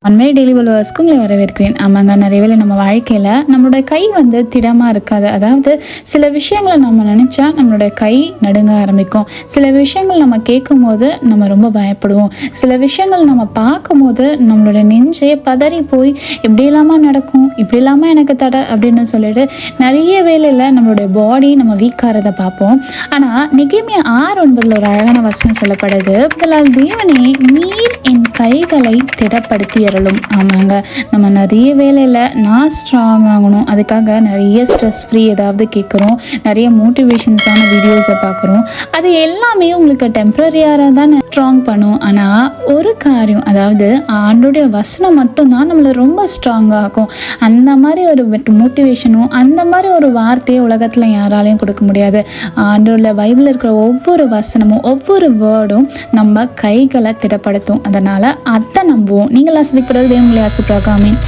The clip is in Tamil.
உண்மையை டெய்லி ஃபாலோவர்ஸ்க்கு உங்களை வரவேற்கிறேன். ஆமாங்க, நிறைய வேளை நம்ம வாழ்க்கையில் நம்மளோட கை திடமாக இருக்காது. அதாவது சில விஷயங்களை நம்ம நினச்சா நம்மளோட கை நடுங்க ஆரம்பிக்கும். சில விஷயங்கள் நம்ம கேட்கும் போது நம்ம ரொம்ப பயப்படுவோம். சில விஷயங்கள் நம்ம பார்க்கும் போது நம்மளோட நெஞ்சே பதறி போய் இப்படி இல்லாமல் நடக்கும், இப்படி இல்லாமல் எனக்கு தடை அப்படின்னு சொல்லிட்டு நிறைய வேளையில் நம்மளுடைய பாடி நம்ம வீக்காகிறத பார்ப்போம். ஆனால் நெகேமியா 6:9 ஒரு அழகான வசனம் சொல்லப்படுது. முதலால் தேவனே நீர் என் கைகளை திடப்படுத்தி அருளும். ஆமாங்க, நம்ம நிறைய வேலையில் நான் ஸ்ட்ராங் ஆகணும், அதுக்காக நிறைய ஸ்ட்ரெஸ் ஃப்ரீ ஏதாவது கேட்குறோம், நிறைய மோட்டிவேஷன்ஸான வீடியோஸை பார்க்குறோம். அது எல்லாமே உங்களுக்கு டெம்ப்ரரியாக தான் ஸ்ட்ராங் பண்ணும். ஆனால் ஒரு காரியம், அதாவது ஆண்டோடைய வசனம் மட்டும்தான் நம்மளை ரொம்ப ஸ்ட்ராங்காக ஆகும். அந்த மாதிரி ஒரு மோட்டிவேஷனும் அந்த மாதிரி ஒரு வார்த்தையை உலகத்தில் யாராலையும் கொடுக்க முடியாது. ஆண்டோட பைபிளில் இருக்கிற ஒவ்வொரு வசனமும் ஒவ்வொரு வேர்டும் நம்ம கைகளை திடப்படுத்தும். அதனால் அதை நம்புவோம். நீங்கள் ஆசிரியப்படுறது உங்களை ஆசிரியப்பாக. ஆமீன்.